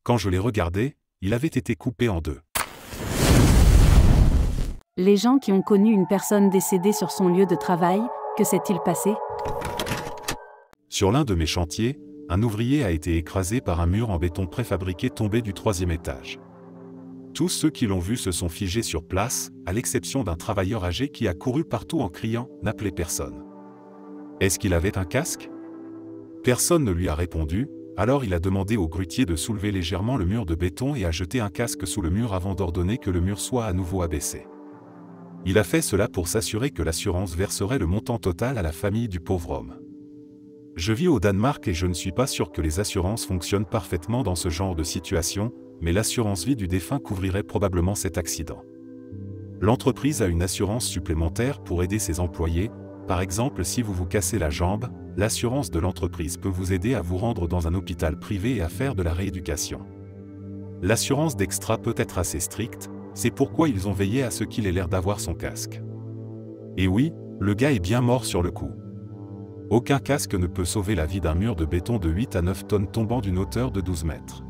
Quand je l'ai regardé, il avait été coupé en deux. Les gens qui ont connu une personne décédée sur son lieu de travail, que s'est-il passé? Sur l'un de mes chantiers, un ouvrier a été écrasé par un mur en béton préfabriqué tombé du 3e étage. Tous ceux qui l'ont vu se sont figés sur place, à l'exception d'un travailleur âgé qui a couru partout en criant « N'appelez personne ». Est-ce qu'il avait un casque? Personne ne lui a répondu, alors il a demandé au grutier de soulever légèrement le mur de béton et a jeté un casque sous le mur avant d'ordonner que le mur soit à nouveau abaissé. Il a fait cela pour s'assurer que l'assurance verserait le montant total à la famille du pauvre homme. Je vis au Danemark et je ne suis pas sûr que les assurances fonctionnent parfaitement dans ce genre de situation, mais l'assurance vie du défunt couvrirait probablement cet accident. L'entreprise a une assurance supplémentaire pour aider ses employés. Par exemple, si vous vous cassez la jambe, l'assurance de l'entreprise peut vous aider à vous rendre dans un hôpital privé et à faire de la rééducation. L'assurance d'Extra peut être assez stricte, c'est pourquoi ils ont veillé à ce qu'il ait l'air d'avoir son casque. Et oui, le gars est bien mort sur le coup. Aucun casque ne peut sauver la vie d'un mur de béton de 8 à 9 tonnes tombant d'une hauteur de 12 mètres.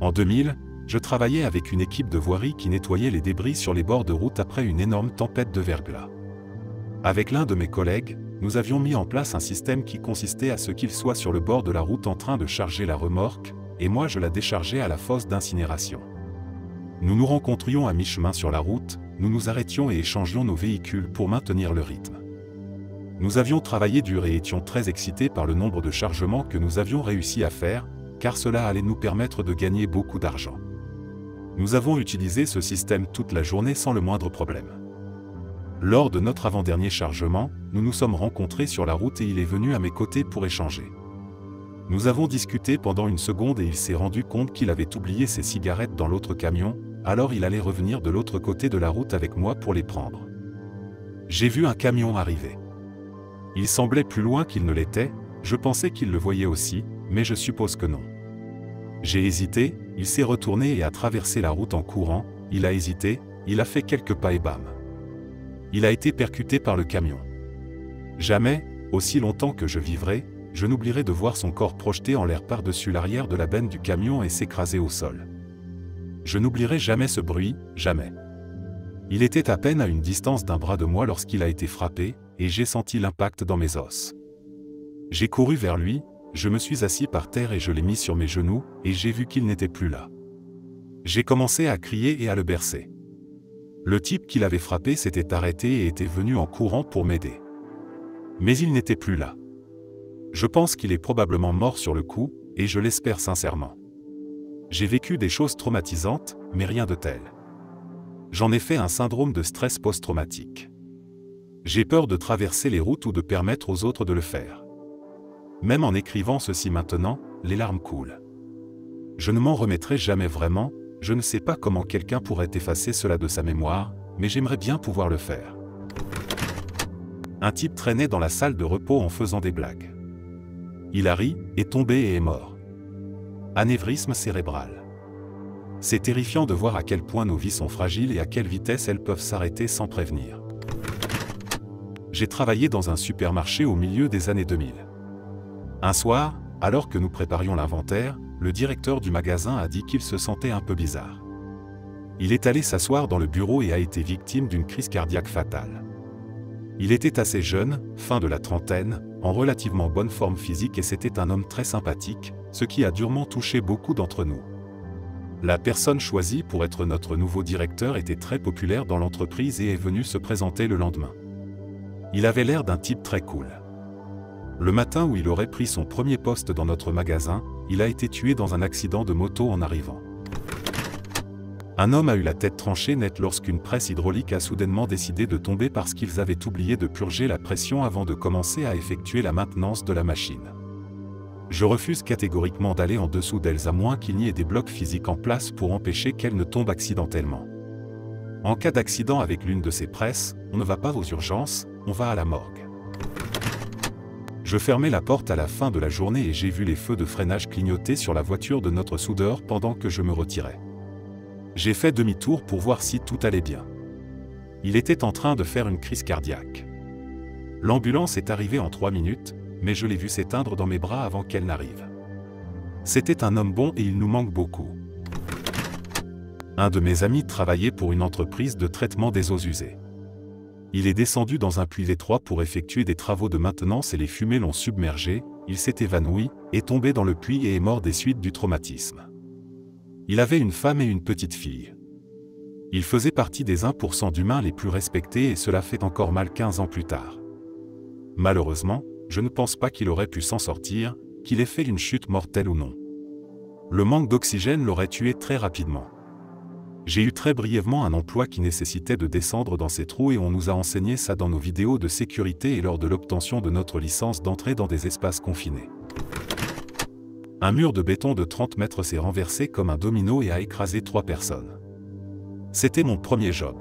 En 2000, je travaillais avec une équipe de voirie qui nettoyait les débris sur les bords de route après une énorme tempête de verglas. Avec l'un de mes collègues, nous avions mis en place un système qui consistait à ce qu'il soit sur le bord de la route en train de charger la remorque, et moi je la déchargeais à la fosse d'incinération. Nous nous rencontrions à mi-chemin sur la route, nous nous arrêtions et échangions nos véhicules pour maintenir le rythme. Nous avions travaillé dur et étions très excités par le nombre de chargements que nous avions réussi à faire, car cela allait nous permettre de gagner beaucoup d'argent. Nous avons utilisé ce système toute la journée sans le moindre problème. Lors de notre avant-dernier chargement, nous nous sommes rencontrés sur la route et il est venu à mes côtés pour échanger. Nous avons discuté pendant une seconde et il s'est rendu compte qu'il avait oublié ses cigarettes dans l'autre camion, alors il allait revenir de l'autre côté de la route avec moi pour les prendre. J'ai vu un camion arriver. Il semblait plus loin qu'il ne l'était, je pensais qu'il le voyait aussi, mais je suppose que non. J'ai hésité, il s'est retourné et a traversé la route en courant, il a hésité, il a fait quelques pas et bam. Il a été percuté par le camion. Jamais, aussi longtemps que je vivrai, je n'oublierai de voir son corps projeté en l'air par-dessus l'arrière de la benne du camion et s'écraser au sol. Je n'oublierai jamais ce bruit, jamais. Il était à peine à une distance d'un bras de moi lorsqu'il a été frappé, et j'ai senti l'impact dans mes os. J'ai couru vers lui, je me suis assis par terre et je l'ai mis sur mes genoux, et j'ai vu qu'il n'était plus là. J'ai commencé à crier et à le bercer. Le type qui l'avait frappé s'était arrêté et était venu en courant pour m'aider. Mais il n'était plus là. Je pense qu'il est probablement mort sur le coup, et je l'espère sincèrement. J'ai vécu des choses traumatisantes, mais rien de tel. J'en ai fait un syndrome de stress post-traumatique. J'ai peur de traverser les routes ou de permettre aux autres de le faire. Même en écrivant ceci maintenant, les larmes coulent. Je ne m'en remettrai jamais vraiment, je ne sais pas comment quelqu'un pourrait effacer cela de sa mémoire, mais j'aimerais bien pouvoir le faire. Un type traînait dans la salle de repos en faisant des blagues. Il a ri, est tombé et est mort. Anévrisme cérébral. C'est terrifiant de voir à quel point nos vies sont fragiles et à quelle vitesse elles peuvent s'arrêter sans prévenir. J'ai travaillé dans un supermarché au milieu des années 2000. Un soir, alors que nous préparions l'inventaire, le directeur du magasin a dit qu'il se sentait un peu bizarre. Il est allé s'asseoir dans le bureau et a été victime d'une crise cardiaque fatale. Il était assez jeune, fin de la trentaine, en relativement bonne forme physique et c'était un homme très sympathique, ce qui a durement touché beaucoup d'entre nous. La personne choisie pour être notre nouveau directeur était très populaire dans l'entreprise et est venu se présenter le lendemain. Il avait l'air d'un type très cool. Le matin où il aurait pris son premier poste dans notre magasin, il a été tué dans un accident de moto en arrivant. Un homme a eu la tête tranchée net lorsqu'une presse hydraulique a soudainement décidé de tomber parce qu'ils avaient oublié de purger la pression avant de commencer à effectuer la maintenance de la machine. Je refuse catégoriquement d'aller en dessous d'elles à moins qu'il n'y ait des blocs physiques en place pour empêcher qu'elles ne tombent accidentellement. En cas d'accident avec l'une de ces presses, on ne va pas aux urgences, on va à la morgue. Je fermais la porte à la fin de la journée et j'ai vu les feux de freinage clignoter sur la voiture de notre soudeur pendant que je me retirais. J'ai fait demi-tour pour voir si tout allait bien. Il était en train de faire une crise cardiaque. L'ambulance est arrivée en 3 minutes, mais je l'ai vu s'éteindre dans mes bras avant qu'elle n'arrive. C'était un homme bon et il nous manque beaucoup. Un de mes amis travaillait pour une entreprise de traitement des eaux usées. Il est descendu dans un puits étroit pour effectuer des travaux de maintenance et les fumées l'ont submergé, il s'est évanoui, est tombé dans le puits et est mort des suites du traumatisme. Il avait une femme et une petite fille. Il faisait partie des 1% d'humains les plus respectés et cela fait encore mal 15 ans plus tard. Malheureusement, je ne pense pas qu'il aurait pu s'en sortir, qu'il ait fait une chute mortelle ou non. Le manque d'oxygène l'aurait tué très rapidement. J'ai eu très brièvement un emploi qui nécessitait de descendre dans ces trous et on nous a enseigné ça dans nos vidéos de sécurité et lors de l'obtention de notre licence d'entrée dans des espaces confinés. Un mur de béton de 30 mètres s'est renversé comme un domino et a écrasé 3 personnes. C'était mon premier job.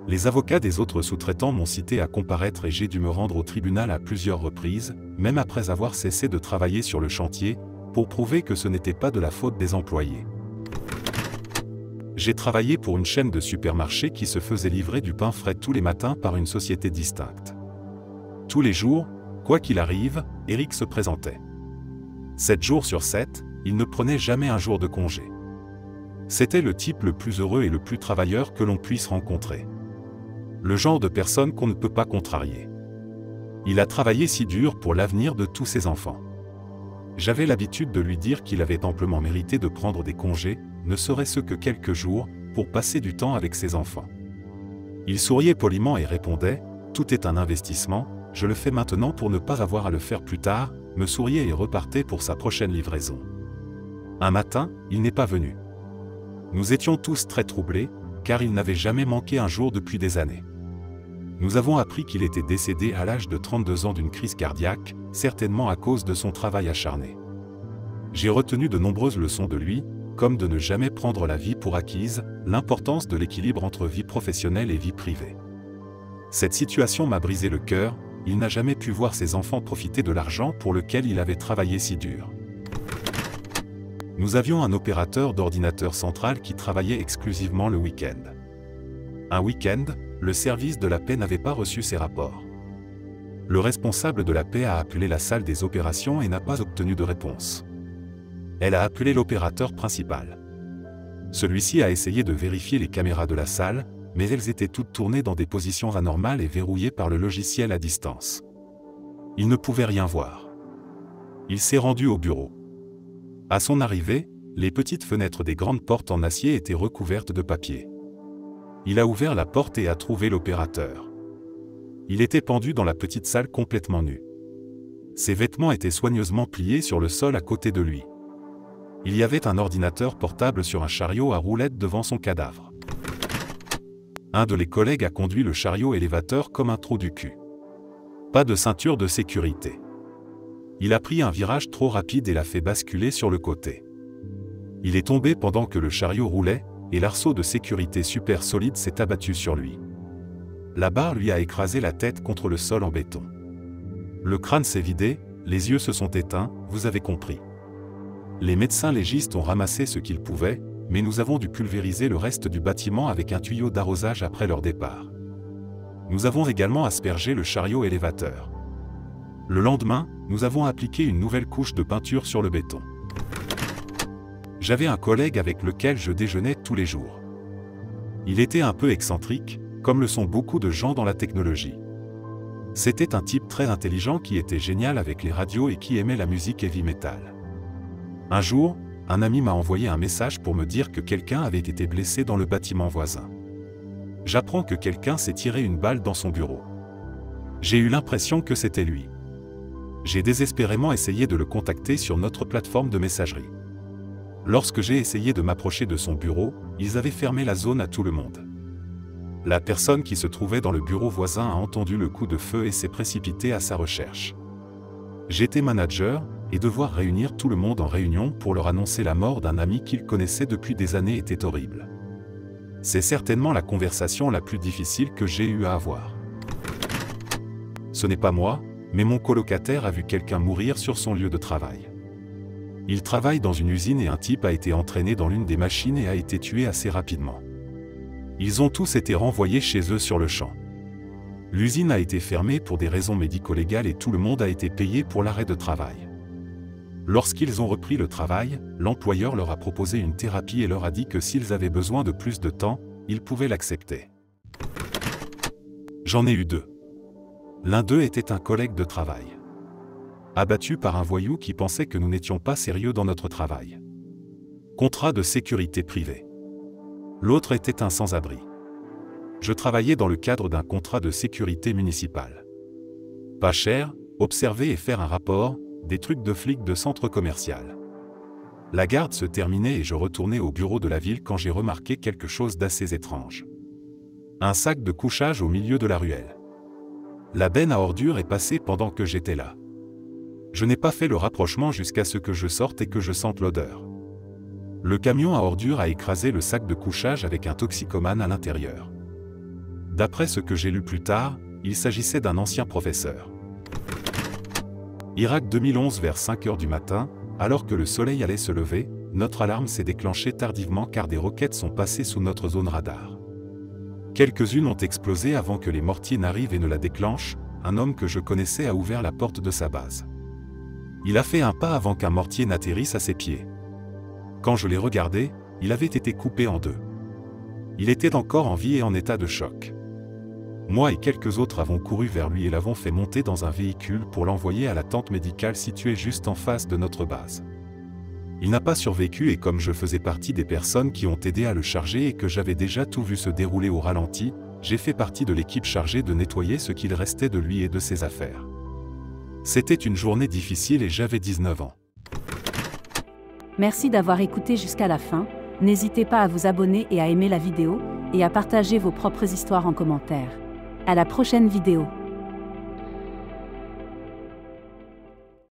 Les avocats des autres sous-traitants m'ont cité à comparaître et j'ai dû me rendre au tribunal à plusieurs reprises, même après avoir cessé de travailler sur le chantier, pour prouver que ce n'était pas de la faute des employés. J'ai travaillé pour une chaîne de supermarchés qui se faisait livrer du pain frais tous les matins par une société distincte. Tous les jours, quoi qu'il arrive, Eric se présentait. 7 jours sur 7, il ne prenait jamais un jour de congé. C'était le type le plus heureux et le plus travailleur que l'on puisse rencontrer. Le genre de personne qu'on ne peut pas contrarier. Il a travaillé si dur pour l'avenir de tous ses enfants. J'avais l'habitude de lui dire qu'il avait amplement mérité de prendre des congés, ne serait-ce que quelques jours, pour passer du temps avec ses enfants. Il souriait poliment et répondait « Tout est un investissement, je le fais maintenant pour ne pas avoir à le faire plus tard », me souriait et repartait pour sa prochaine livraison. Un matin, il n'est pas venu. Nous étions tous très troublés, car il n'avait jamais manqué un jour depuis des années. Nous avons appris qu'il était décédé à l'âge de 32 ans d'une crise cardiaque, certainement à cause de son travail acharné. J'ai retenu de nombreuses leçons de lui, comme de ne jamais prendre la vie pour acquise, l'importance de l'équilibre entre vie professionnelle et vie privée. Cette situation m'a brisé le cœur, il n'a jamais pu voir ses enfants profiter de l'argent pour lequel il avait travaillé si dur. Nous avions un opérateur d'ordinateur central qui travaillait exclusivement le week-end. Un week-end, le service de la paix n'avait pas reçu ses rapports. Le responsable de la paix a appelé la salle des opérations et n'a pas obtenu de réponse. Elle a appelé l'opérateur principal. Celui-ci a essayé de vérifier les caméras de la salle, mais elles étaient toutes tournées dans des positions anormales et verrouillées par le logiciel à distance. Il ne pouvait rien voir. Il s'est rendu au bureau. À son arrivée, les petites fenêtres des grandes portes en acier étaient recouvertes de papier. Il a ouvert la porte et a trouvé l'opérateur. Il était pendu dans la petite salle complètement nu. Ses vêtements étaient soigneusement pliés sur le sol à côté de lui. Il y avait un ordinateur portable sur un chariot à roulettes devant son cadavre. Un de les collègues a conduit le chariot élévateur comme un trou du cul. Pas de ceinture de sécurité. Il a pris un virage trop rapide et l'a fait basculer sur le côté. Il est tombé pendant que le chariot roulait, et l'arceau de sécurité super solide s'est abattu sur lui. La barre lui a écrasé la tête contre le sol en béton. Le crâne s'est vidé, les yeux se sont éteints, vous avez compris. Les médecins légistes ont ramassé ce qu'ils pouvaient, mais nous avons dû pulvériser le reste du bâtiment avec un tuyau d'arrosage après leur départ. Nous avons également aspergé le chariot élévateur. Le lendemain, nous avons appliqué une nouvelle couche de peinture sur le béton. J'avais un collègue avec lequel je déjeunais tous les jours. Il était un peu excentrique, comme le sont beaucoup de gens dans la technologie. C'était un type très intelligent qui était génial avec les radios et qui aimait la musique heavy metal. Un jour, un ami m'a envoyé un message pour me dire que quelqu'un avait été blessé dans le bâtiment voisin. J'apprends que quelqu'un s'est tiré une balle dans son bureau. J'ai eu l'impression que c'était lui. J'ai désespérément essayé de le contacter sur notre plateforme de messagerie. Lorsque j'ai essayé de m'approcher de son bureau, ils avaient fermé la zone à tout le monde. La personne qui se trouvait dans le bureau voisin a entendu le coup de feu et s'est précipitée à sa recherche. J'étais manager, et devoir réunir tout le monde en réunion pour leur annoncer la mort d'un ami qu'il connaissait depuis des années était horrible. C'est certainement la conversation la plus difficile que j'ai eu à avoir. Ce n'est pas moi, mais mon colocataire a vu quelqu'un mourir sur son lieu de travail. Il travaille dans une usine et un type a été entraîné dans l'une des machines et a été tué assez rapidement. Ils ont tous été renvoyés chez eux sur le champ. L'usine a été fermée pour des raisons médico-légales et tout le monde a été payé pour l'arrêt de travail. Lorsqu'ils ont repris le travail, l'employeur leur a proposé une thérapie et leur a dit que s'ils avaient besoin de plus de temps, ils pouvaient l'accepter. J'en ai eu deux. L'un d'eux était un collègue de travail. Abattu par un voyou qui pensait que nous n'étions pas sérieux dans notre travail. Contrat de sécurité privée. L'autre était un sans-abri. Je travaillais dans le cadre d'un contrat de sécurité municipale. Pas cher, observer et faire un rapport, des trucs de flics de centre commercial. La garde se terminait et je retournais au bureau de la ville quand j'ai remarqué quelque chose d'assez étrange. Un sac de couchage au milieu de la ruelle. La benne à ordures est passée pendant que j'étais là. Je n'ai pas fait le rapprochement jusqu'à ce que je sorte et que je sente l'odeur. Le camion à ordures a écrasé le sac de couchage avec un toxicomane à l'intérieur. D'après ce que j'ai lu plus tard, il s'agissait d'un ancien professeur. Irak 2011 vers 5 h du matin, alors que le soleil allait se lever, notre alarme s'est déclenchée tardivement car des roquettes sont passées sous notre zone radar. Quelques-unes ont explosé avant que les mortiers n'arrivent et ne la déclenchent. Un homme que je connaissais a ouvert la porte de sa base. Il a fait un pas avant qu'un mortier n'atterrisse à ses pieds. Quand je l'ai regardé, il avait été coupé en deux. Il était encore en vie et en état de choc. Moi et quelques autres avons couru vers lui et l'avons fait monter dans un véhicule pour l'envoyer à la tente médicale située juste en face de notre base. Il n'a pas survécu et comme je faisais partie des personnes qui ont aidé à le charger et que j'avais déjà tout vu se dérouler au ralenti, j'ai fait partie de l'équipe chargée de nettoyer ce qu'il restait de lui et de ses affaires. C'était une journée difficile et j'avais 19 ans. Merci d'avoir écouté jusqu'à la fin. N'hésitez pas à vous abonner et à aimer la vidéo, et à partager vos propres histoires en commentaire. À la prochaine vidéo.